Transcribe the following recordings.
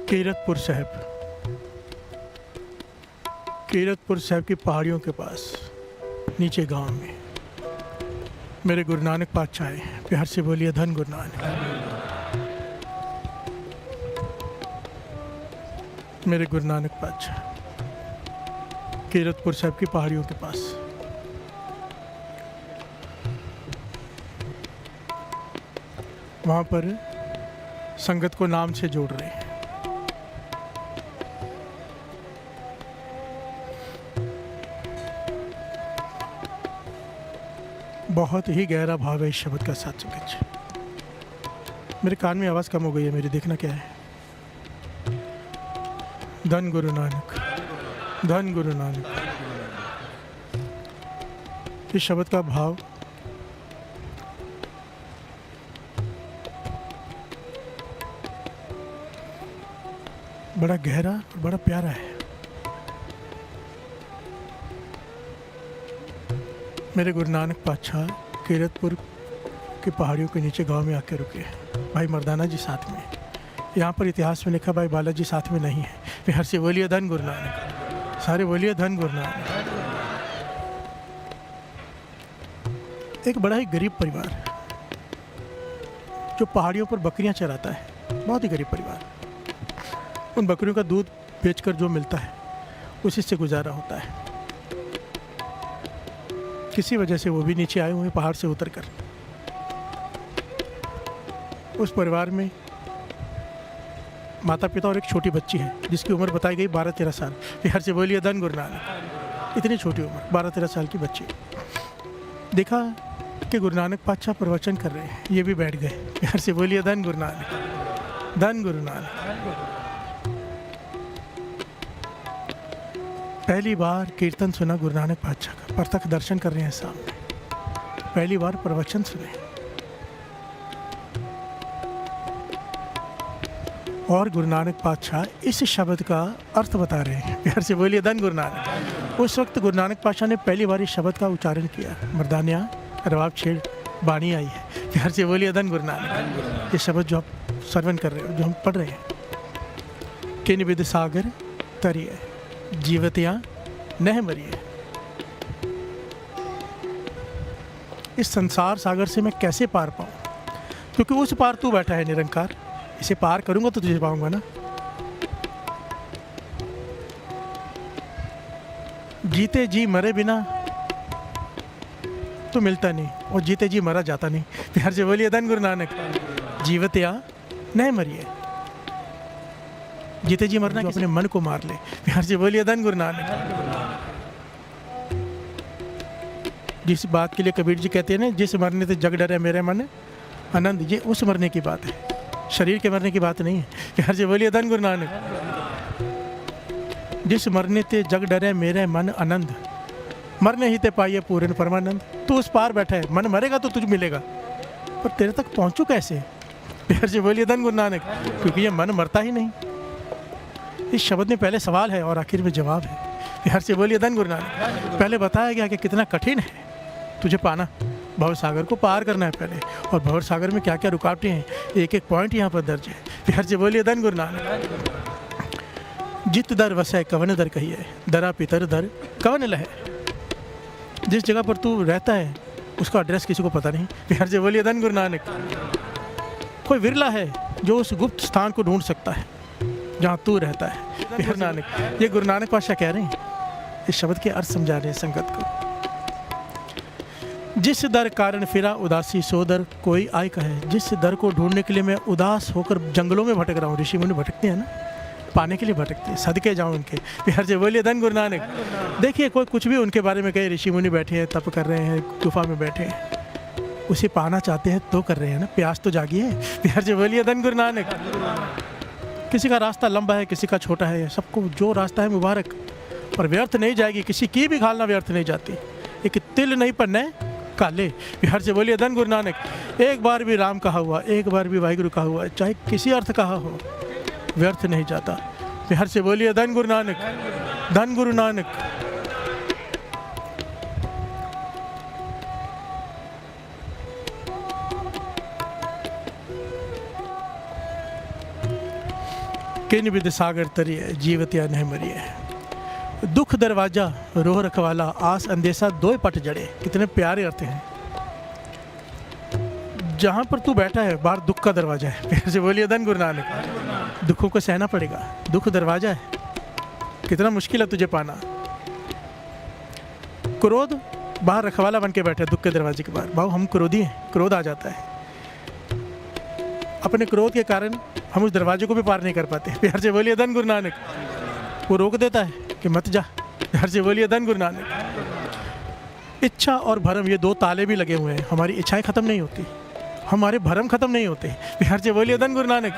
कीरतपुर साहब, कीरतपुर साहब की पहाड़ियों के पास नीचे गांव में मेरे गुरु नानक पातशाह आए। प्यार से बोलिए धन गुरु नानक। मेरे गुरु नानक पातशाह कीरतपुर साहब की पहाड़ियों के पास। वहाँ पर संगत को नाम से जोड़ रहे हैं। बहुत ही गहरा भाव है इस शब्द का साथ संगत। मेरे कान में आवाज़ कम हो गई है मेरी, देखना क्या है। धन गुरु नानक, धन गुरु नानक। इस शब्द का भाव बड़ा गहरा और बड़ा प्यारा है। मेरे गुरु नानक पातशाह कीरतपुर की पहाड़ियों के नीचे गांव में आके रुके। भाई मर्दाना जी साथ में। यहाँ पर इतिहास में लिखा भाई बालाजी साथ में नहीं है। फिर से बोलिए धन गुरु नानक, सारे बोलिए धन गुरु नानक। एक बड़ा ही गरीब परिवार जो पहाड़ियों पर बकरियां चराता है, बहुत ही गरीब परिवार। उन बकरियों का दूध बेचकर जो मिलता है उसी से गुजारा होता है। किसी वजह से वो भी नीचे आए हुए हैं पहाड़ से उतरकर। उस परिवार में माता पिता और एक छोटी बच्ची है जिसकी उम्र बताई गई 12-13 साल। बिहार से बोलिए धन गुरु नानक। इतनी छोटी उम्र 12-13 साल की बच्ची। देखा कि गुरु नानक पातशाह प्रवचन कर रहे हैं, ये भी बैठ गए। बिहार से बोलिए धन गुरु नानक, धन गुरु नानक। पहली बार कीर्तन सुना गुरु नानक पातशाह का, प्रत्यक्ष दर्शन कर रहे हैं सामने। पहली बार प्रवचन सुने और गुरु नानक पातशाह इस शब्द का अर्थ बता रहे हैं। प्यार से बोलिए धन गुरु नानक। उस वक्त गुरु नानक पातशाह ने पहली बार इस शब्द का उच्चारण किया। मर्दानिया रवाब छेड़ बाणी आई है। प्यार से बोलिए धन गुरु नानक। ये शब्द जो आप श्रवण कर रहे हो, जो हम पढ़ रहे हैं, किन विद सागर तरिए जीवतियाँ नह मरिए। इस संसार सागर से मैं कैसे पार पाऊँ, क्योंकि उस पार तू बैठा है निरंकार। इसे पार करूंगा तो तुझे पाऊंगा ना। जीते जी मरे बिना तो मिलता नहीं, और जीते जी मरा जाता नहीं। प्यार से बोलिए धन गुरु नानक। जीवतिया नहीं मरिए। जीते जी मरना, अपने मन को मार ले। प्यार से बोलिए धन गुरु नानक। जिस बात के लिए कबीर जी कहते हैं ना, जिस मरने से जग डरे मेरे मन आनंद, ये उस मरने की बात है, शरीर के मरने की बात नहीं है। प्यार से बोलिए धन गुरु नानक। जिस मरने ते जग डरे मेरे मन आनंद, मरने ही ते पाइए पूर्ण परमानंद। तू उस पार बैठा है, मन मरेगा तो तुझ मिलेगा, पर तेरे तक पहुंचू कैसे? प्यार से बोलिए धन गुरु नानक। क्योंकि ये मन मरता ही नहीं। इस शब्द में पहले सवाल है और आखिर में जवाब है। प्यार से बोलिए धन गुरु नानक। पहले बताया गया कि कितना कठिन है तुझे पाना, भव सागर को पार करना है पहले, और भव सागर में क्या क्या रुकावटें हैं, एक एक पॉइंट यहाँ पर दर्ज है। प्यार से बोलिए धन गुरु नानक। जित दर वसै कवन दर कहिए, दरा पितर दर कवन लहे। जिस जगह पर तू रहता है उसका एड्रेस किसी को पता नहीं। प्यार से बोलिए धन गुरु नानक। कोई विरला है जो उस गुप्त स्थान को ढूंढ सकता है जहाँ तू रहता है। प्यार नानक, ये गुरु नानक पातशाह कह रहे हैं। इस शब्द के अर्थ समझा रहे हैं संगत को। जिस दर कारण फिरा उदासी सो दर कोई आय कहे। जिस दर को ढूंढने के लिए मैं उदास होकर जंगलों में भटक रहा हूँ। ऋषि मुनि भटकते हैं ना, पाने के लिए भटकते हैं, सदके जाऊँ उनके। प्यार से बोलिए धन गुरु नानक। देखिए कोई कुछ भी उनके बारे में कहे, ऋषि मुनि बैठे हैं, तप कर रहे हैं, गुफा में बैठे हैं, उसे पाना चाहते हैं तो कर रहे हैं ना। प्यास तो जागी है। प्यार से बोलिए धन गुरु नानक। किसी का रास्ता लंबा है, किसी का छोटा है, सबको जो रास्ता है मुबारक, पर व्यर्थ नहीं जाएगी। किसी की भी खालना व्यर्थ नहीं जाती। एक तिल नहीं पन्ने काले। प्यार से बोलिए धन गुरु नानक। एक बार भी राम कहा हुआ, एक बार भी वाहिगुरु कहा हुआ, चाहे किसी अर्थ कहा हो, व्यर्थ नहीं जाता। प्यार से बोलिए धन गुरु नानक, धन गुरु नानक। किन विद सागर तरिए जीवत या नहीं मरिए, दुख दरवाजा रोह रखवाला, आस अंदेशा दो पट जड़े। कितने प्यारे अर्थ हैं। जहाँ पर तू बैठा है बाहर दुख का दरवाजा है। प्यार से बोलिए धन गुरु नानक। दुखों को सहना पड़ेगा, दुख दरवाजा है, कितना मुश्किल है तुझे पाना। क्रोध बाहर रखवाला बन के बैठा है दुख के दरवाजे के बाहर। भाव हम क्रोधी हैं, क्रोध आ जाता है, अपने क्रोध के कारण हम उस दरवाजे को भी पार नहीं कर पाते। प्यार से बोलिए धन गुरु नानक। वो रोक देता है कि मत जा। प्यार से बोलिए धन गुरु नानक। इच्छा और भरम ये दो ताले भी लगे हुए हैं। हमारी इच्छाएं खत्म नहीं होती, हमारे भरम खत्म नहीं होते। प्यार से बोलिए धन गुरु नानक।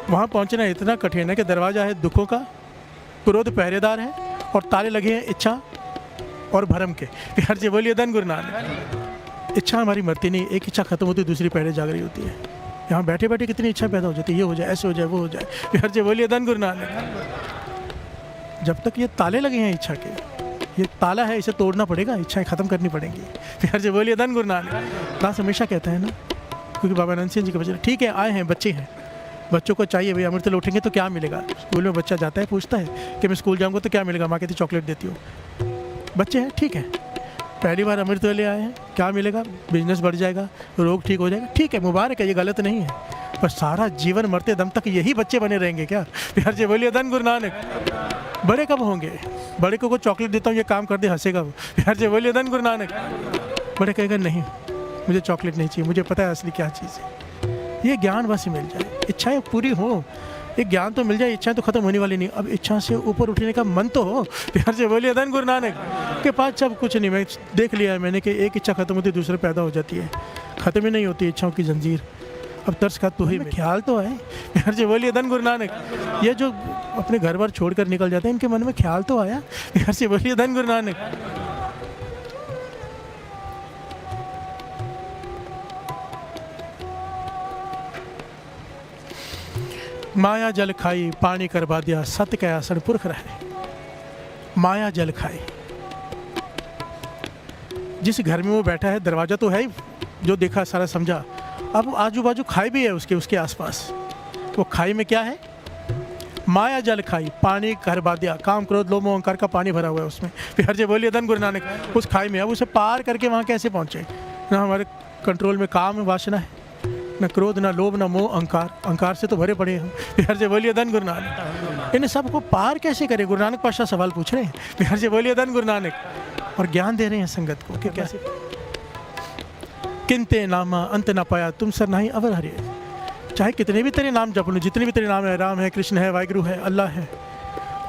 वहाँ पहुँचना इतना कठिन है कि दरवाजा है दुखों का, क्रोध पहरेदार है और ताले लगे हैं इच्छा और भरम के। प्यार से बोलिए धन गुरु नानक। इच्छा हमारी मरती नहीं, एक इच्छा खत्म होती दूसरी पहले जाग रही होती है। यहाँ बैठे बैठे कितनी इच्छा पैदा हो जाती है, ये हो जाए, ऐसे हो जाए, वो हो जाए। प्यार से बोलिए धन गुरु नानक। जब तक ये ताले लगे हैं इच्छा के, ये ताला है, इसे तोड़ना पड़ेगा, इच्छाएं खत्म करनी पड़ेंगी। प्यार से बोलिए धन गुरु नानक। दास हमेशा कहता है ना, क्योंकि बाबा नंद सिंह जी के बच्चे, ठीक है आए हैं, बच्चे हैं, बच्चों को चाहिए भाई अमृत उठेंगे तो क्या मिलेगा। स्कूल में बच्चा जाता है, पूछता है कि मैं स्कूल जाऊँगा तो क्या मिलेगा, माँ कहती चॉकलेट देती हो। बच्चे हैं, ठीक है, पहली बार अमृत ले आए हैं, क्या मिलेगा, बिजनेस बढ़ जाएगा, रोग ठीक हो जाएगा, ठीक है, मुबारक है, ये गलत नहीं है। पर सारा जीवन मरते दम तक यही बच्चे बने रहेंगे क्या। प्यार से बोलिए धन गुरु नानक। बड़े कब होंगे, बड़े को चॉकलेट देता हूँ ये काम कर दे, हंसेगा वो। प्यार से बोलिए धन गुरु नानक। बड़े कहेगा नहीं मुझे चॉकलेट नहीं चाहिए, मुझे पता है असली क्या चीज़ है। ये ज्ञान बस मिल जाए, इच्छाएं पूरी हो, एक ज्ञान तो मिल जाए, इच्छाएं तो खत्म होने वाली नहीं। अब इच्छा से ऊपर उठने का मन तो हो। प्यार से बोलिए धन गुरु नानक। के पास सब कुछ नहीं, मैं देख लिया है मैंने कि एक इच्छा खत्म होती है दूसरे पैदा हो जाती है, खत्म ही नहीं होती इच्छाओं की जंजीर। अब तर्स खा तो ही ख्याल तो है। प्यार से बोलिए धन गुरु नानक। ये जो अपने घर बार छोड़कर निकल जाते हैं इनके मन में ख्याल तो आया। प्यार से बोलिए धन गुरु नानक। माया जल खाई पानी करवा दिया, सत्य का आसन पुरख रहे। माया जल खाई, जिस घर में वो बैठा है दरवाजा तो है ही, जो देखा सारा समझा। अब आजू बाजू खाई भी है उसके आसपास। वो खाई में क्या है, माया जल खाई पानी करवा दिया, काम क्रोध लोभ मोह अहंकार का पानी भरा हुआ है उसमें। प्यार से बोलिए धन गुरु नानक। उस खाई में अब उसे पार करके वहाँ कैसे पहुँचे। ना हमारे कंट्रोल में काम वासना है, न क्रोध, न लोभ, न मोह, अहंकार से तो भरे पड़े हम। प्यार से बोलिए धन गुरु नानक। इन सबको पार कैसे करें, गुरु नानक पातशाह सवाल पूछ रहे हैं। प्यार से बोलिए धन गुरु नानक। और ज्ञान दे रहे हैं संगत को कि कैसे। किनते नामा अंत ना पाया तुम सर नहीं अवर हरे। चाहे कितने भी तेरे नाम जप लो, जितने भी तेरे नाम है, राम है, कृष्ण है, वाहिगुरु है, अल्लाह है,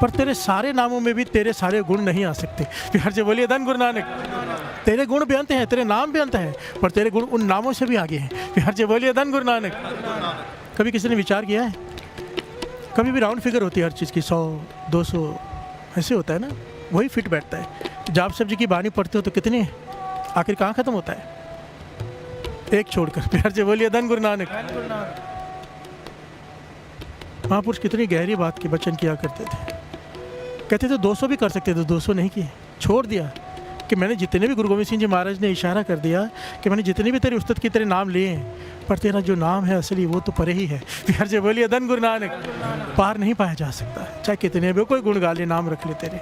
पर तेरे सारे नामों में भी तेरे सारे गुण नहीं आ सकते। प्यार से बोलिए धन गुरु नानक। तेरे गुण भी अंत हैं, तेरे नाम भी अंत हैं, पर तेरे गुण उन नामों से भी आगे हैं। प्यार से बोलिए धन गुरु नानक। कभी किसी ने विचार किया है, कभी भी राउंड फिगर होती है हर चीज़ की, 100 200 ऐसे होता है ना, वही फिट बैठता है। जाप साहब जी की बानी पढ़ते हो तो कितने आखिर कहाँ ख़त्म होता है, एक छोड़कर। प्यार से बोलिए धन गुरु नानक। महापुरुष कितनी गहरी बात की वचन किया करते थे। कहते थे 200 भी कर सकते थे, 200 नहीं किए, छोड़ दिया। कि मैंने जितने भी गुरु गोविंद सिंह जी महाराज ने इशारा कर दिया कि मैंने जितने भी तेरे उस्ताद की तेरे नाम लिए हैं, पर तेरा जो नाम है असली वो तो परे ही है। प्यार से बोलिए धन गुरु नानक। पार नहीं पाया जा सकता, चाहे कितने भी कोई गुण गा ले, नाम रख ले तेरे,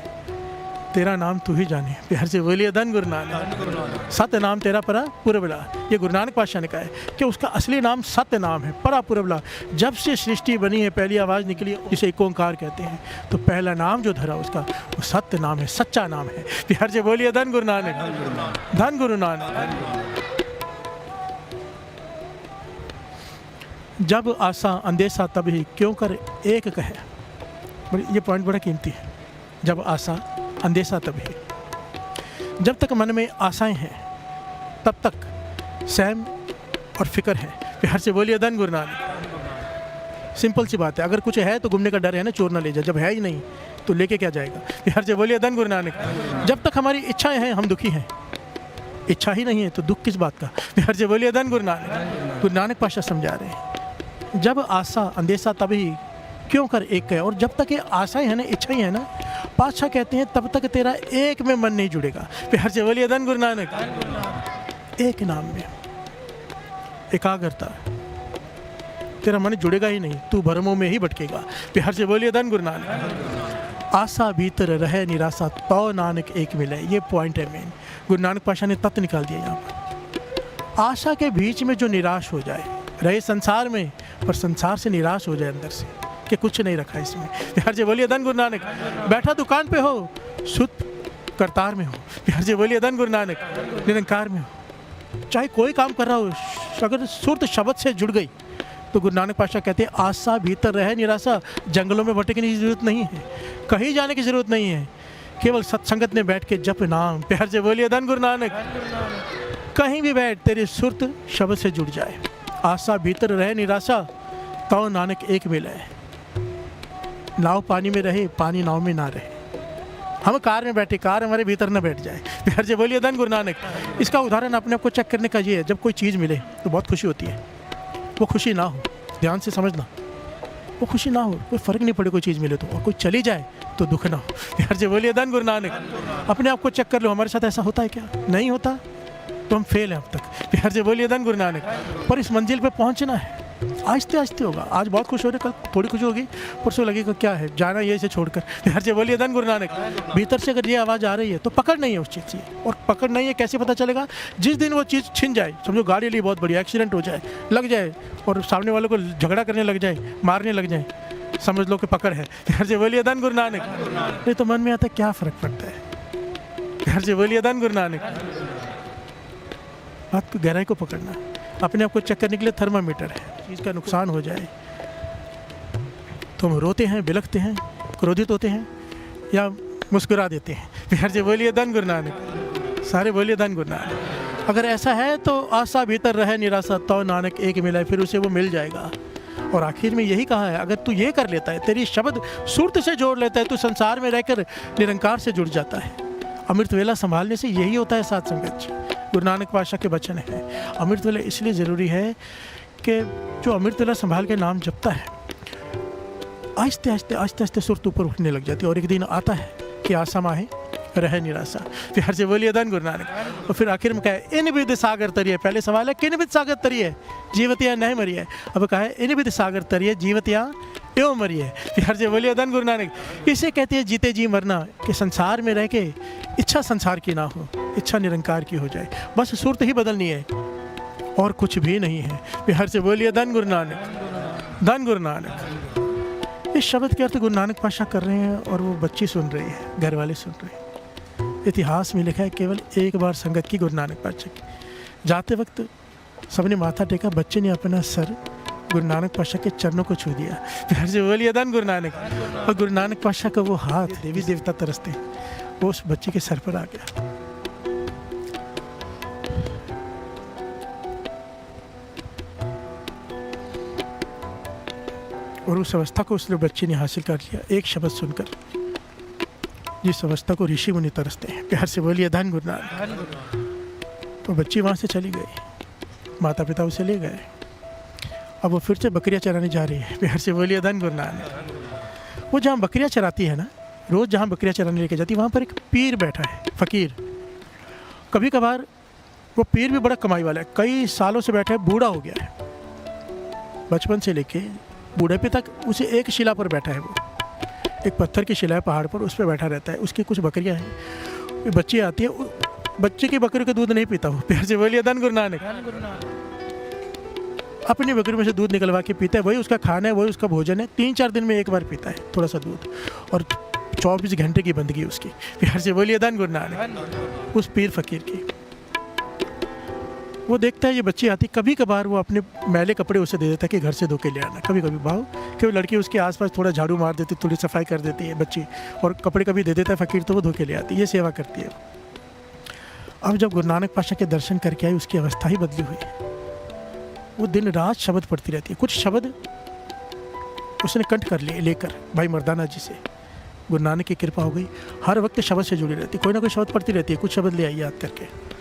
तेरा नाम तू ही जाने। प्यार से बोलिए धन गुरु नानक। सत्य नाम तेरा परा पुरबला। ये गुरु नानक पातशाह ने कहा है कि उसका असली नाम सत्य नाम है, परा पुरबला। जब से सृष्टि बनी है पहली आवाज़ निकली, जिसे एक ओंकार कहते हैं, तो पहला नाम जो धरा उसका वो सत्य नाम है, सच्चा नाम है। प्यार से बोलिए धन गुरु नानक। धन गुरु नानक। जब आशा अंदेशा तभी क्यों कर एक कहे। ये पॉइंट बड़ा कीमती है। जब आशा अंदेशा तभी, जब तक मन में आशाएं हैं तब तक सहम और फिक्र है। प्यार से बोलिए धन गुरु नानक। सिंपल सी बात है, अगर कुछ है तो घूमने का डर है ना, चोर ना ले जाए, जब है ही नहीं तो लेके क्या जाएगा। प्यार से बोलिए धन गुरु नानक। जब तक हमारी इच्छाएं हैं हम दुखी हैं, इच्छा ही नहीं है तो दुख किस बात का। प्यार से बोलिए धन गुरु नानक। गुरु नानक पातशाह समझा रहे हैं, जब आशा अंदेशा तभी क्यों कर एक है। और जब तक ये आशाएं है ना, इच्छाएं है ना, पातशाह कहते हैं तब तक तेरा एक में मन नहीं जुड़ेगा। प्यार से बोलिए धन गुरु नानक। एक नाम में एकाग्रता, तेरा मन जुड़ेगा ही नहीं, तू भरमों में ही भटकेगा। प्यार से बोलिए धन गुरु नानक। आशा भीतर रहे निराशा, तो नानक एक मिले। ये पॉइंट है मेन। गुरु नानक पाशा ने तत्व निकाल दिया यहाँ पर। आशा के बीच में जो निराश हो जाए, रहे संसार में पर संसार से निराश हो जाए अंदर से कि कुछ नहीं रखा इसमें। प्यार से बोलिए धन गुरु नानक। बैठा दुकान पे हो, शुद्ध करतार में हो। प्यार से बोलिए धन गुरु नानक। निरंकार में हो, चाहे कोई काम कर रहा हो, अगर सुरत शब्द से जुड़ गई तो गुरु नानक पातशाह कहते हैं आशा भीतर रहे निराशा। जंगलों में भटकने की जरूरत नहीं है, कहीं जाने की जरूरत नहीं है, केवल सत्संगत में बैठ के जप नाम। प्यार से बोलिए धन गुरु नानक। कहीं भी बैठ, तेरी सुरत शब्द से जुड़ जाए। आशा भीतर रहे निराशा, तो नानक एक मिले। नाव पानी में रहे, पानी नाव में ना रहे। हम कार में बैठे, कार हमारे भीतर न बैठ जाए। प्यार से बोलिए धन गुरु नानक। इसका उदाहरण अपने आप को चेक करने का ये है, जब कोई चीज़ मिले तो बहुत खुशी होती है, वो खुशी ना हो, ध्यान से समझना, वो खुशी ना हो, कोई फ़र्क नहीं पड़े कोई चीज़ मिले तो, और कोई चली जाए तो दुख ना हो। प्यार से बोलिए धन गुरु नानक। अपने आप को चेक कर लो, हमारे साथ ऐसा होता है क्या? नहीं होता तो हम फेल हैं अब तक। प्यार से बोलिए धन गुरु नानक। पर इस मंजिल पे पहुंचना है, आहिस्ते आहिस्ते होगा। आज बहुत खुश हो रहे, कल थोड़ी खुशी होगी, परसों लगेगा क्या है, जाना ये इसे छोड़कर। प्यार से बोलिए धन गुरु नानक। भीतर से अगर ये आवाज़ आ रही है तो पकड़ नहीं है उस चीज़ से, और पकड़ नहीं है कैसे पता चलेगा? जिस दिन वो चीज़ छिन जाए, समझो गाड़ी ली बहुत बढ़िया, एक्सीडेंट हो जाए, लग जाए और सामने वालों को झगड़ा करने लग जाए, मारने लग जाए, समझ लो कि पकड़ है। प्यार से बोलिए धन गुरु नानक। नहीं तो मन में आता है क्या फ़र्क पड़ता है। प्यार से बोलिए धन गुरु नानक। बात को गहराई को पकड़ना, अपने आप को चेक करने के लिए थर्मामीटर है। चीज़ का नुकसान हो जाए तो हम रोते हैं, बिलखते हैं, क्रोधित होते हैं या मुस्कुरा देते हैं। प्यार से बोलिए धन गुरु नानक। सारे बोलिए धन गुरु नानक। अगर ऐसा है तो आशा भीतर रहे निराशा, तो नानक एक मिला, फिर उसे वो मिल जाएगा। और आखिर में यही कहा है, अगर तू ये कर लेता है, तेरी शब्द सुरत से जोड़ लेता है, तो संसार में रहकर निरंकार से जुड़ जाता है। अमृत वेला संभालने से यही होता है साथ संगत। गुरु नानक पातशाह के वचन है। अमृत वेला इसलिए ज़रूरी है कि जो अमृत वेला संभाल के नाम जपता है, आहिस्ते आहिस्ते आहिस्ते आहिस्ते सुरत ऊपर उठने लग जाती है। और एक दिन आता है कि आशा माहे रहे निराशा। प्यार से बोलिए धन गुरु नानक। और फिर आखिर में कहा इन विद सागर तरिए। पहले सवाल है किन विद सागर तरिए, जीवत या नहीं मरी है। अब कहा है इन विद सागर तरिए, जीवत या एवं मरी है। प्यार से बोलिए धन गुरु नानक। इसे कहते हैं जीते जी मरना, कि संसार में रह के इच्छा संसार की ना हो, इच्छा निरंकार की हो जाए। बस सूरत ही बदलनी है और कुछ भी नहीं है। प्यार से बोलिए धन गुरु नानक। धन गुरु नानक। इस शब्द के अर्थ गुरु नानक पातशाह कर रहे हैं और वो बच्ची सुन रही है, घर वाले सुन रहे हैं। इतिहास में लिखा है केवल एक बार संगत की गुरु नानक पातशाह की। जाते वक्त सबने माथा टेका, बच्चे ने अपना सर गुरु नानक पातशाह के चरणों को छू दिया। प्यार से बोलिए धन गुरु नानक। और गुरु नानक पातशाह का वो हाथ, देवी देवता तरसते, वो उस बच्चे के सर पर आ गया। और उस अवस्था को उस बच्चे ने हासिल कर लिया एक शब्द सुनकर, जिस अवस्था को ऋषि मुनि तरसते हैं। प्यार से बोलिए धन गुरु नानक। तो बच्ची वहाँ से चली गई, माता पिता उसे ले गए। अब वो फिर से बकरियाँ चराने जा रही है। प्यार से बोलिए धन गुरु नानक। वो जहाँ बकरियाँ चराती है ना, रोज़ जहाँ बकरियाँ चराने लेके जाती है, वहाँ पर एक पीर बैठा है, फ़कीर। कभी कभार वो पीर भी बड़ा कमाई वाला है, कई सालों से बैठा है, बूढ़ा हो गया है। बचपन से लेके बूढ़ापे तक उसे एक शिला पर बैठा है। वो एक पत्थर की शिला है पहाड़ पर, उस पर बैठा रहता है। उसकी कुछ बकरियां हैं, बच्ची आती है, बच्चे की बकरी का दूध नहीं पीता वो। प्यार से बोलिए धन गुरु नानक। अपनी बकरी में से दूध निकलवा के पीता है, वही उसका खाना है, वही उसका भोजन है। 3-4 दिन में एक बार पीता है थोड़ा सा दूध, और 24 घंटे की बंदगी उसकी। प्यार से बोलिए धन गुरु नानक। उस पीर फकीर की वो देखता है ये बच्ची आती, कभी कभार वो अपने मैले कपड़े उसे दे देता है कि घर से धो के ले आना। कभी कभी भाव कि वो लड़की उसके आसपास थोड़ा झाड़ू मार देती, थोड़ी सफाई कर देती है बच्ची, और कपड़े कभी दे देता है फ़कीर, तो वो धो के ले आती है। ये सेवा करती है। अब जब गुरु नानक पातशाह के दर्शन करके आई, उसकी अवस्था ही बदली हुई। वो दिन रात शब्द पढ़ती रहती है। कुछ शब्द उसने कंठ कर लिए लेकर भाई मर्दाना जी से। गुरु नानक की कृपा हो गई, हर वक्त शब्द से जुड़ी रहती, कोई ना कोई शब्द पढ़ती रहती है, कुछ शब्द ले आई याद करके।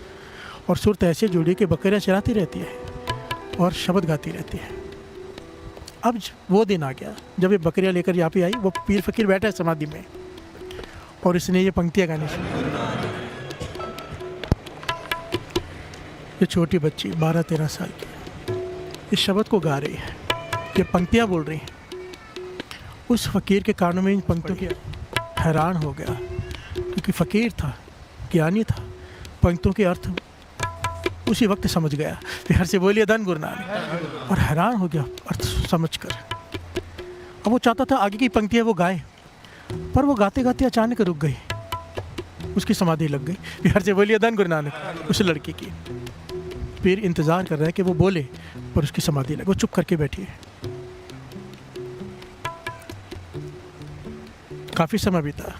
और सुरत ऐसे जुड़ी कि बकरियाँ चराती रहती है और शब्द गाती रहती है। अब वो दिन आ गया जब ये बकरियाँ लेकर यहाँ पे आई। वो पीर फकीर बैठा है समाधि में, और इसने ये पंक्तियाँ गानी शुरू। ये छोटी बच्ची 12-13 साल की इस शब्द को गा रही है। ये पंक्तियाँ बोल रही हैं। उस फ़कीर के कानों में इन पंक्तियों की हैरान हो गया, क्योंकि फ़कीर था, ज्ञानी था, पंक्तियों के अर्थ उसी वक्त समझ गया। प्यार से बोलिए धन गुरु नानक। और हैरान हो गया अर्थ समझकर। अब वो चाहता था आगे की पंक्तियाँ वो गाए, पर वो गाते गाते अचानक रुक गई, उसकी समाधि लग गई। प्यार से बोलिए धन गुरु नानक। उस लड़की की पीर इंतज़ार कर रहा है कि वो बोले, पर उसकी समाधि लग, वो चुप करके बैठी है। काफ़ी समय बीता,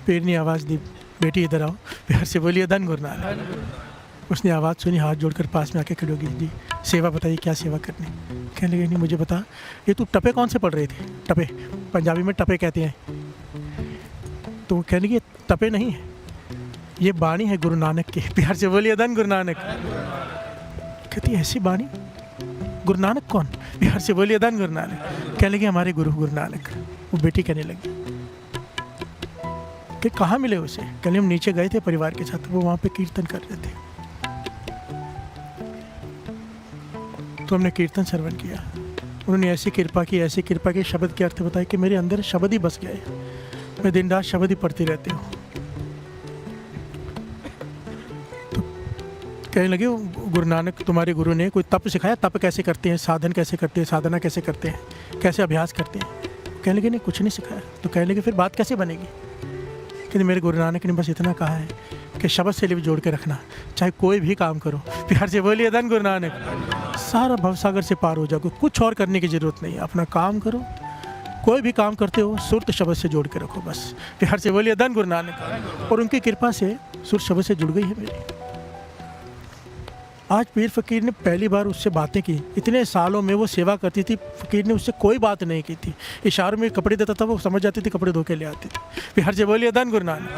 पीर ने आवाज़ दी, बेटी इधर आओ। प्यार से बोलिए धन गुरु नानक। उसने आवाज़ सुनी, हाथ जोड़कर पास में आके खड़ी होगी। जी सेवा बताइए, क्या सेवा करनी? कहने लगे, नहीं मुझे बता, ये तू टपे कौन से पढ़ रहे थे? टपे पंजाबी में टपे कहते हैं। तो वो कहने लगे टपे नहीं है, ये बाणी है गुरु नानक की। प्यार से बोलिए धन गुरु नानक। कहती ऐसी बाणी? गुरु नानक कौन? प्यार से बोलिए धन गुरु नानक। कहने लगे हमारे गुरु गुरु नानक। वो बेटी कहने लगी कि कहाँ मिले उसे? कहने हम नीचे गए थे परिवार के साथ, वो वहाँ पे कीर्तन कर रहे थे, तो हमने कीर्तन श्रवण किया। उन्होंने ऐसी कृपा की शब्द के अर्थ बताए कि मेरे अंदर शब्द ही बस गए। मैं दिन रात शब्द ही पढ़ती रहती हूँ। तो कहने लगे गुरु नानक तुम्हारे गुरु ने कोई तप सिखाया? तप कैसे करते हैं, साधन कैसे करते हैं, साधना कैसे करते हैं, कैसे अभ्यास करते हैं? कहने लगे नहीं कुछ नहीं सिखाया। तो कहने लगे फिर बात कैसे बनेगी? कि मेरे गुरु नानक ने बस इतना कहा है कि शब्द से भी जोड़ के रखना, चाहे कोई भी काम करो। प्यार से बोलिए धन गुरु नानक। सारा भवसागर से पार हो जाओगे, कुछ और करने की ज़रूरत नहीं है। अपना काम करो, कोई भी काम करते हो सुरत शब्द से जोड़ के रखो बस। प्यार से बोलिए धन गुरु नानक। और उनकी कृपा से सुरत शब्द से जुड़ गई है मेरी। आज पीर फ़कीर ने पहली बार उससे बातें की। इतने सालों में वो सेवा करती थी, फ़कीर ने उससे कोई बात नहीं की थी। इशारों में कपड़े देता था, वो समझ जाती थी, कपड़े धो के ले आती थी। प्यार से बोलिए धन गुरु नानक।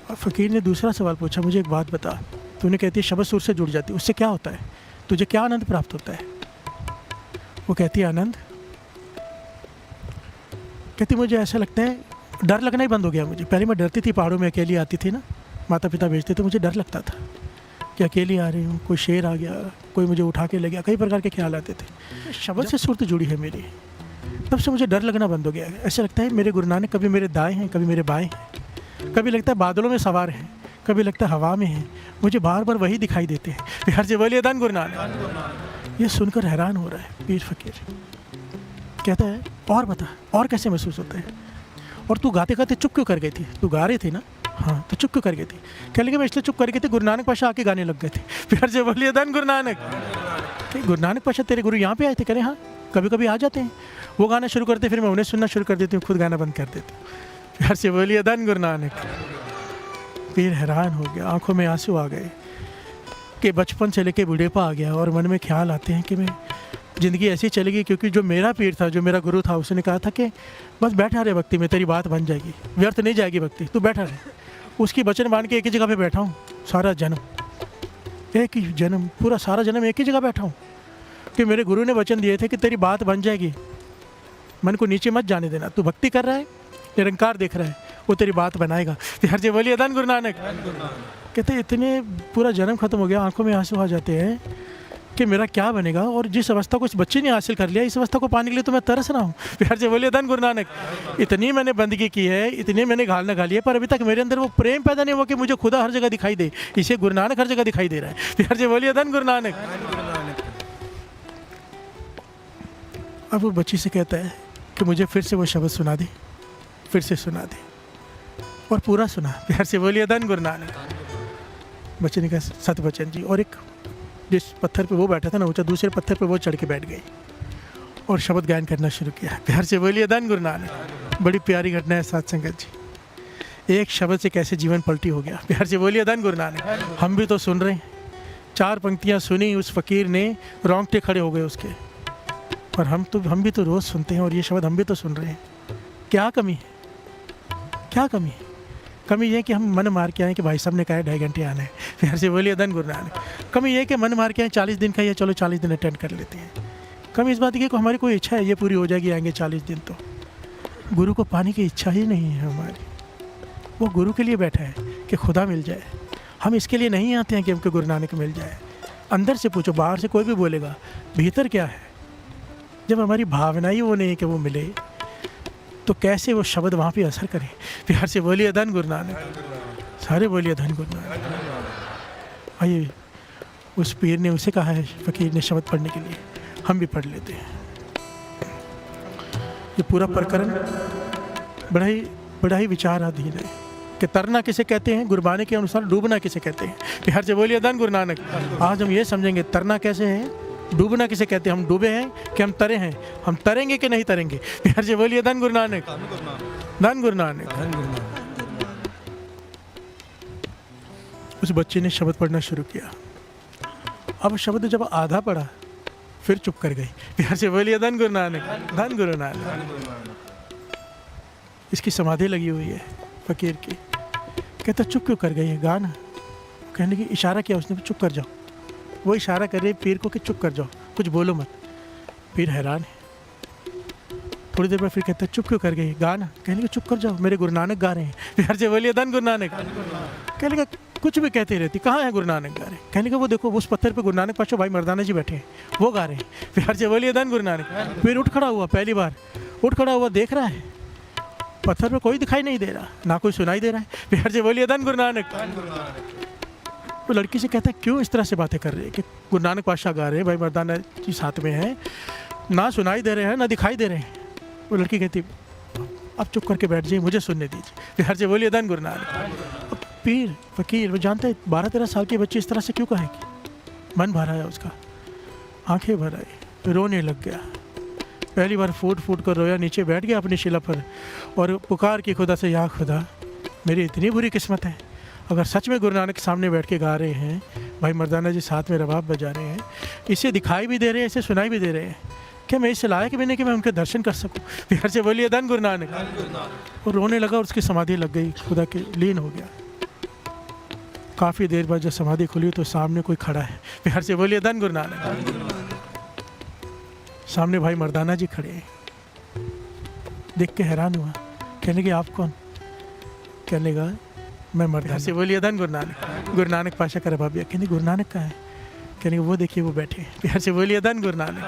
और फ़कीर ने दूसरा सवाल पूछा, मुझे एक बात बता, तूने कहती है शब्द सुर से जुड़ जाती, उससे क्या होता है? तुझे क्या आनंद प्राप्त होता है? वो कहती है आनंद, कहती मुझे ऐसा लगता है डर लगना ही बंद हो गया मुझे। पहले मैं डरती थी, पहाड़ों में अकेली आती थी ना, माता पिता भेजते थे, मुझे डर लगता था कि अकेली आ रही हूँ, कोई शेर आ गया, कोई मुझे उठा के ले गया, कई प्रकार के ख्याल आते थे। शब्द से सुरत जुड़ी है मेरी, तब से मुझे डर लगना बंद हो गया है। ऐसा लगता है मेरे गुरु नानक कभी मेरे दाएं हैं, कभी मेरे बाएं हैं, कभी लगता है बादलों में सवार हैं, कभी लगता है हवा में हैं, मुझे बार बार वही दिखाई देते हैं। प्यार से बोलिए धन गुरु नानक। ये सुनकर हैरान हो रहा है पीर फ़कीर। कहता है और बता, और कैसे महसूस होता है? और तू गाते गाते चुप क्यों कर गई थी? तू गा रही थी ना? हाँ, तो चुप क्यों कर गई थी? कह लगे मैं इसलिए चुप कर गई थी, गुरु नानक पाशा आके गाने लग गए थे। प्यार से बोलिए धन गुरु नानक। गुरु नानक पाशा तेरे गुरु यहाँ पे आए थे? कह रहे हाँ, कभी कभी आ जाते हैं, वो गाना शुरू करते, फिर मैं उन्हें सुनना शुरू कर देती हूँ, खुद गाना बंद कर देती हूँ। प्यार से बोलिए धन गुरु नानक। पीर हैरान हो गया, आंखों में आंसू आ गए कि बचपन से लेके बुढ़ेपा आ गया और मन में ख्याल आते हैं कि मैं ज़िंदगी ऐसी चलेगी। क्योंकि जो मेरा पीर था, जो मेरा गुरु था, उसने कहा था कि बस बैठा रहे भक्ति में, तेरी बात बन जाएगी, व्यर्थ नहीं जाएगी भक्ति, तू बैठा रहे। उसकी वचन मान के एक ही जगह पे बैठा हूँ सारा जन्म, एक ही जन्म, पूरा सारा जन्म एक ही जगह बैठा हूँ कि मेरे गुरु ने वचन दिए थे कि तेरी बात बन जाएगी, मन को नीचे मत जाने देना, तू भक्ति कर रहा है, निरंकार देख रहा है, वो तेरी बात बनाएगा। हर जी बोलिए धन गुरु नानक। कहते इतने पूरा जन्म खत्म हो गया, आंखों में आंसू आ जाते हैं कि मेरा क्या बनेगा। और जिस अवस्था को इस बच्चे ने हासिल कर लिया, इस अवस्था को पाने के लिए तो मैं तरस रहा हूँ। प्यार से बोलिए धन गुरु नानक। इतनी मैंने बंदगी की है, इतनी मैंने घाल निकाली है, पर अभी तक मेरे अंदर वो प्रेम पैदा नहीं हुआ कि मुझे खुदा हर जगह दिखाई दे। इसे गुरु नानक हर जगह दिखाई दे रहा है। प्यार से बोलिए धन गुरु नानक। अब वो बच्ची से कहता है कि मुझे फिर से वो शब्द सुना दे, फिर से सुना दे, और पूरा सुना। प्यार से बोलिए धन गुरु नानक। बच्चे ने कहा सतवचन जी। और एक जिस पत्थर पे वो बैठा था ना ऊँचा, दूसरे पत्थर पे वो चढ़ के बैठ गई और शब्द गायन करना शुरू किया। प्यार से बोलिए धन गुरु नानक। बड़ी प्यारी घटना है साथ संगत जी, एक शब्द से कैसे जीवन पलटी हो गया। प्यार से बोलिए धन गुरु नानक। हम भी तो सुन रहे हैं, 4 पंक्तियाँ सुनी उस फ़कीर ने, रोंगटे खड़े हो गए उसके। और हम भी तो रोज़ सुनते हैं और ये शब्द हम भी तो सुन रहे हैं। क्या कमी है, क्या कमी है? कमी ये कि हम मन मार के आए कि भाई साहब ने कहा 2.5 घंटे आना है। प्यार से बोलिए धन गुरु नानक। कमी ये कि मन मार के आए 40 दिन का, ये चलो 40 दिन अटेंड कर लेते हैं। कमी इस बात की कि हमारी कोई इच्छा है ये पूरी हो जाएगी, आएंगे 40 दिन। तो गुरु को पाने की इच्छा ही नहीं है हमारी। वो गुरु के लिए बैठा है कि खुदा मिल जाए। हम इसके लिए नहीं आते हैं कि हमको गुरु नानक मिल जाए। अंदर से पूछो, बाहर से कोई भी बोलेगा, भीतर क्या है? जब हमारी भावना ही वो नहीं है कि वो मिले, तो कैसे वो शब्द वहाँ पे असर करे? प्यार से बोलिए धन गुरु नानक, सारे बोलिए धन गुरु नानक। आइए, उस पीर ने उसे कहा है, फ़कीर ने शब्द पढ़ने के लिए, हम भी पढ़ लेते हैं। ये पूरा प्रकरण बड़ा ही विचाराधीन है कि तरना किसे कहते हैं, गुरबानी के अनुसार डूबना किसे कहते हैं। प्यार से बोलिए धन गुरु नानक। आज हम ये समझेंगे तरना कैसे है, डूबना किसे कहते हैं। हम डूबे हैं कि हम तरे हैं, हम तरेंगे कि नहीं तरेंगे। प्यार से बोलिए धन गुरु नानक, धन गुरु नानक। उस बच्चे ने शब्द पढ़ना शुरू किया। अब शब्द जब आधा पढ़ा फिर चुप कर गई। प्यार से बोलिए धन गुरु नानक, धन गुरु नानक। इसकी समाधि लगी हुई है फ़कीर की। कहता चुप क्यों कर गई है, गाना। कहने की इशारा किया उसने, चुप कर जाओ। वो इशारा कर रही पीर को कि चुप कर जाओ, कुछ बोलो मत। पीर हैरान है। थोड़ी देर बाद फिर कहता चुप क्यों कर गई, गाना। कहने की चुप कर जाओ, मेरे गुरु नानक गा रहे हैं। प्यार से बोलिए धन गुरु नानक। कहने का कुछ भी कहती रहती, कहाँ है गुरु नानक गा रहे? कहने का वो देखो उस पत्थर पे गुरु नानक पाशा भाई मर्दाना जी बैठे हैं, वो गा रहे हैं। प्यार से बोलिए धन गुरु नानक। फिर उठ खड़ा हुआ, पहली बार उठ खड़ा हुआ, देख रहा है पत्थर पे कोई दिखाई नहीं दे रहा, ना कोई सुनाई दे रहा है। प्यार से बोलिए धन गुरु नानक। वो लड़की से कहता है क्यों इस तरह से बातें कर रहे हैं कि गुरु नानक पाशा गा रहे हैं, भाई मर्दाना जी साथ में हैं, ना सुनाई दे रहे हैं ना दिखाई दे रहे हैं। वो लड़की कहती अब चुप करके बैठ जाइए, मुझे सुनने दीजिए। प्यार से बोलिए धन गुरु नानक। अब पीर फ़कीर वो जानता है 12-13 साल के बच्चे इस तरह से क्यों कहेगी। मन भरा है उसका, आंखें भर आई, रोने लग गया। पहली बार फूट फूट कर रोया, नीचे बैठ गया अपनी शिला पर और पुकार की खुदा से, या खुदा मेरी इतनी बुरी किस्मत है, अगर सच में गुरु नानक के सामने बैठ के गा रहे हैं, भाई मर्दाना जी साथ में रबाब बजा रहे हैं, इसे दिखाई भी दे रहे हैं, इसे सुनाई भी दे रहे हैं, क्या मैं इससे लायक भी नहीं कि मैं उनके दर्शन कर सकूं। प्यार से बोलिए धन गुरु नानक। और रोने लगा और उसकी समाधि लग गई, खुदा के लीन हो गया। काफ़ी देर बाद जब समाधि खुली तो सामने कोई खड़ा है। प्यार से बोलिए धन गुरु नानक। सामने भाई मर्दाना जी खड़े हैं। देख के हैरान हुआ, कहने की आप कौन? कहने लगा मैं मर्दाना। से बोलिए धन गुरु नानक। गुरु नानक पाशा का रबाबिया। कहने गुरु नानक कहाँ है? कहने वो देखिए वो बैठे। प्यार से बोलिए धन गुरु नानक।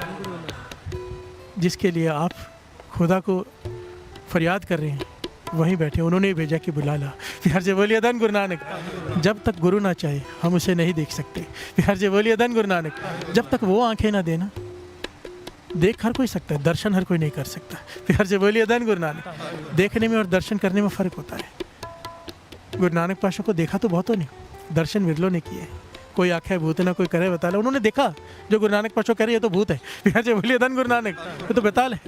जिसके लिए आप खुदा को फरियाद कर रहे हैं वहीं बैठे, उन्होंने ही भेजा कि बुला ला। प्यार से बोलिए धन गुरु नानक। जब तक गुरु ना चाहे हम उसे नहीं देख सकते। प्यार से बोलिए धन गुरु नानक। जब तक वो आंखें ना देना, देख हर कोई सकता है, दर्शन हर कोई नहीं कर सकता। प्यार से बोलिए धन गुरु नानक। देखने में और दर्शन करने में फ़र्क होता है। गुरु नानक पाशा को देखा तो बहुतों ने, दर्शन विरलों ने किए। कोई आँखें भूत ना कोई करे बताल, उन्होंने देखा जो गुरु नानक पाशा कह रहे ये तो भूत है। प्यार से बोलिए धन गुरु नानक। ये तो बेताल है,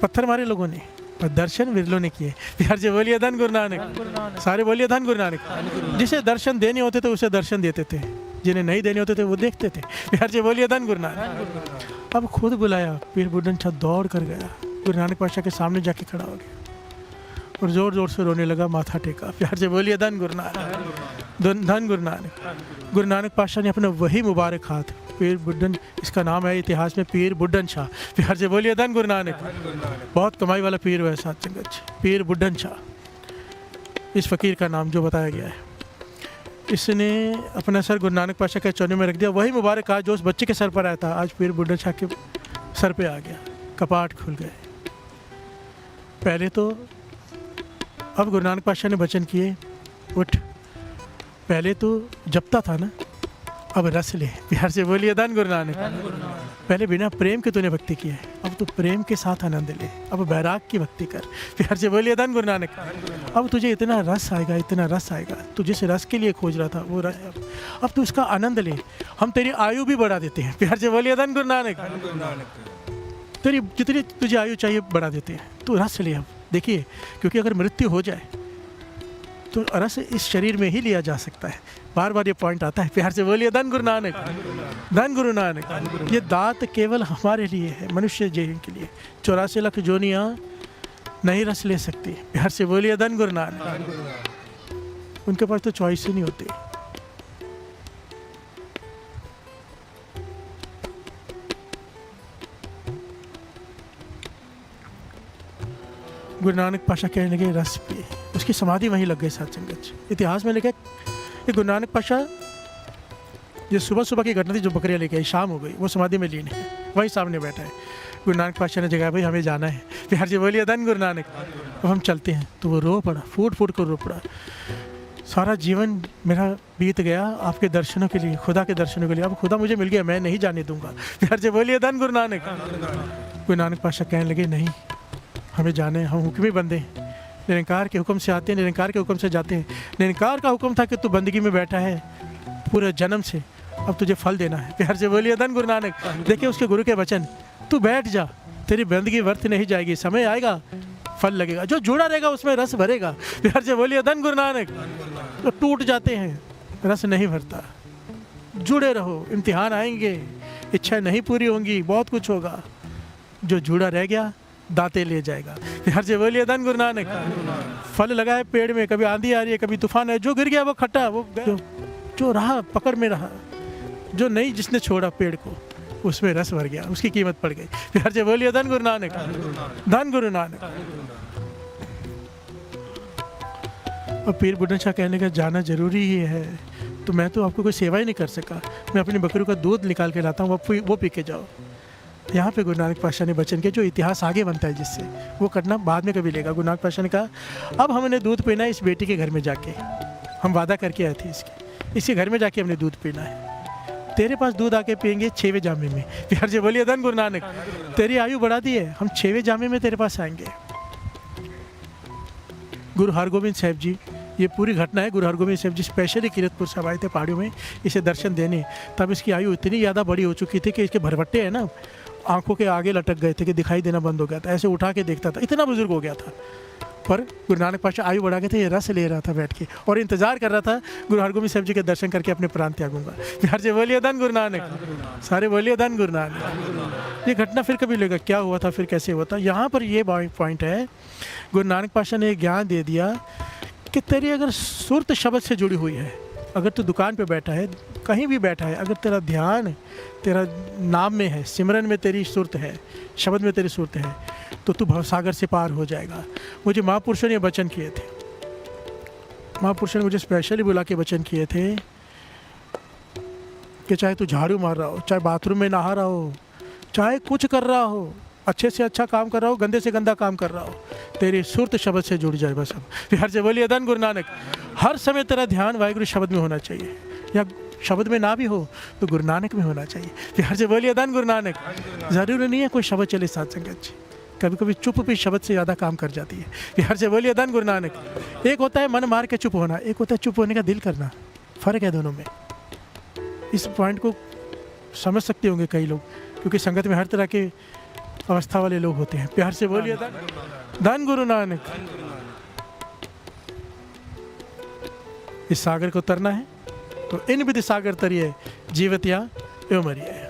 पत्थर मारे लोगों ने, और दर्शन विरलों ने किए। प्यार से बोलिए धन गुरु नानक। सारे बोलिए धन गुरु नानक। जिसे दर्शन देने होते थे उसे दर्शन देते थे, जिन्हें नहीं देने होते थे वो देखते थे। प्यार से बोलिए धन गुरु नानक। अब खुद बुलाया, पीर बुड्ढन शाह दौड़ कर गया, गुरु नानक पाशा के सामने जाके खड़ा हो गया और ज़ोर ज़ोर से रोने लगा, माथा टेका। प्यार से बोलिए धन गुरु नानक, धन गुरु नानक। गुरु नानक पाशा ने अपना वही मुबारक हाथ, पीर बुड्ढन, इसका नाम है इतिहास में पीर बुड्ढन शाह। प्यार से बोलिए धन गुरु नानक। बहुत कमाई वाला पीर हुआ है साथ संगत, पीर बुड्ढन शाह इस फ़कीर का नाम जो बताया गया है। इसने अपना सर गुरु नानक पाशा के चौने में रख दिया। वही मुबारक हाथ जो उस बच्चे के सर पर आया था, आज पीर बुड्ढन शाह के सर पे आ गया। कपाट खुल गए। पहले तो अब गुरु नानक पाशा ने वचन किए, उठ, पहले तो जपता था ना, अब रस ले। प्यार से बोलिए धन गुरु नानक। पहले बिना प्रेम के तूने भक्ति की है, अब तू प्रेम के साथ आनंद ले, अब बैराग की भक्ति कर। प्यार से बोलिए धन गुरु नानक। अब तुझे इतना रस आएगा, इतना रस आएगा, तू जिस रस के लिए खोज रहा था वो रस, अब तू इसका आनंद ले। हम तेरी आयु भी बढ़ा देते हैं। प्यार से बोलिए धन गुरु नानक। तेरी जितनी तुझे आयु चाहिए बढ़ा देते हैं, तू रस ले। अब देखिए, क्योंकि अगर मृत्यु हो जाए तो रस इस शरीर में ही लिया जा सकता है। बार बार ये पॉइंट आता है। प्यार से बोलिए धन गुरु नानक, धन गुरु नानक। ये दात केवल हमारे लिए है, मनुष्य जीवन के लिए। 84 लाख जोनियाँ नहीं रस ले सकती। प्यार से बोलिए धन गुरु नानक। उनके पास तो चॉइस ही नहीं होती। गुरु नानक पाशा कहने लगे रस पिए, उसकी समाधि वहीं लग गई साथ संगत। इतिहास में लिखा कि गुरु नानक पाशा ये सुबह सुबह की घटना थी, जो बकरियाँ लेके आई, शाम हो गई, वो समाधि में लीन है, वही सामने बैठा है। गुरु नानक पातशाह ने जगह, भाई हमें जाना है, प्यार से बोलिए धन गुरु नानक। अब हम चलते हैं। तो वो रो पड़ा, फूट फूट कर रो पड़ा, सारा जीवन मेरा बीत गया आपके दर्शनों के लिए, खुदा के दर्शनों के लिए, अब खुदा मुझे मिल गया, मैं नहीं जाने दूंगा। प्यार से बोलिए धन गुरु नानक। गुरु नानक पातशाह कहने लगे, नहीं हमें जाने, हम हुक्मी बंदे हैं, निरंकार के हुक्म से आते हैं, निरंकार के हुक्म से जाते हैं। निरंकार का हुक्म था कि तू बंदगी में बैठा है पूरे जन्म से, अब तुझे फल देना है। प्यार से बोलिए धन गुरु नानक। देखिए उसके गुरु के वचन, तू बैठ जा, तेरी बंदगी व्यर्थ नहीं जाएगी, समय आएगा फल लगेगा, जो जुड़ा रहेगा उसमें रस भरेगा। प्यार से बोलिए धन गुरु नानक। तो टूट जाते हैं, रस नहीं भरता, जुड़े रहो, इम्तिहान आएंगे, इच्छाएं नहीं पूरी होंगी, बहुत कुछ होगा, जो जुड़ा रह गया दाते ले जाएगा। प्यार से बोलिए धन गुरु नानक। फल लगा है पेड़ में, कभी आंधी आ रही है, कभी तूफान है, जो गिर गया वो खट्टा, वो जो रहा पकड़ में रहा, जो नहीं जिसने छोड़ा पेड़ को, उसमें रस भर गया, उसकी कीमत पड़ गई। प्यार से बोलिए धन गुरु नानक, धन गुरु नानक। और पीर बुढ़न शाह कहने का जाना जरूरी ही है, तो मैं तो आपको कोई सेवा ही नहीं कर सका, मैं अपनी बकरी का दूध निकाल के लाता हूँ, वो पी के जाओ। यहाँ पे गुरु नानक पातशाह ने वचन किया, जो इतिहास आगे बनता है जिससे वो करना बाद में कभी लेगा। गुरु नानक पातशाह ने कहा, अब हमने दूध पीना है इस बेटी के घर में जाके, हम वादा करके आए थे इसके घर में जाके हमने दूध पीना है, तेरे पास दूध आके पियेंगे 6वें जामे में। प्यार से बोलिए धन गुरु नानक। तेरी आयु बढ़ा दी है, हम 6वें जामे में तेरे पास आएंगे। गुरु हरगोबिंद साहब जी, ये पूरी घटना है, गुरु हरगोबिंद साहब जी स्पेशली कीरतपुर से आए थे पहाड़ियों में इसे दर्शन देने। तब इसकी आयु इतनी ज़्यादा बड़ी हो चुकी थी कि इसके भरवट्टे हैं ना, आंखों के आगे लटक गए थे कि दिखाई देना बंद हो गया था, ऐसे उठा के देखता था, इतना बुजुर्ग हो गया था। पर गुरु नानक पातशाह आयु बढ़ा के थे, ये रस ले रहा था बैठ के और इंतजार कर रहा था गुरु हरगोबिंद साहब जी के दर्शन करके अपने प्राण त्यागूंगा। प्यार से बोलिए धन गुरु नानक, सारे बोलिए धन गुरु नानक। ये घटना फिर कभी लेगा, क्या हुआ था, फिर कैसे हुआ था। यहाँ पर ये पॉइंट है, गुरु नानक पातशाह ने ज्ञान दे दिया कि तेरी अगर सुरत शब्द से जुड़ी हुई है, अगर तू दुकान पे बैठा है, कहीं भी बैठा है, अगर तेरा ध्यान तेरा नाम में है, सिमरन में तेरी सुरत है, शब्द में तेरी सुरत है, तो तू भवसागर से पार हो जाएगा। मुझे महापुरुषों ने वचन किए थे, महापुरुषों ने मुझे स्पेशली बुला के वचन किए थे कि चाहे तू झाड़ू मार रहा हो, चाहे बाथरूम में नहा रहा हो, चाहे कुछ कर रहा हो, अच्छे से अच्छा काम कर रहा हो, गंदे से गंदा काम कर रहा हो, तेरी सुरत शब्द से जुड़ जाए बस। अब प्यार से बोलिए धन गुरु नानक। हर समय तेरा ध्यान वाहिगुरु शब्द में होना चाहिए, या शब्द में ना भी हो तो गुरु नानक में होना चाहिए। प्यार से बोलिए धन गुरु नानक। ज़रूरी नहीं है कोई शब्द चले साथ संगत जी, कभी कभी चुप भी शब्द से ज़्यादा काम कर जाती है। प्यार से बोलिए धन गुरु नानक। एक होता है मन मार के चुप होना, एक होता है चुप होने का दिल करना, फ़र्क है दोनों में। इस पॉइंट को समझ सकते होंगे कई लोग, क्योंकि संगत में हर तरह के अवस्था वाले लोग होते हैं। प्यार से बोलिए धन गुरु नानक। इस सागर को तरना है तो इन विधि सागर तरिए जीवत या एवं मरिए।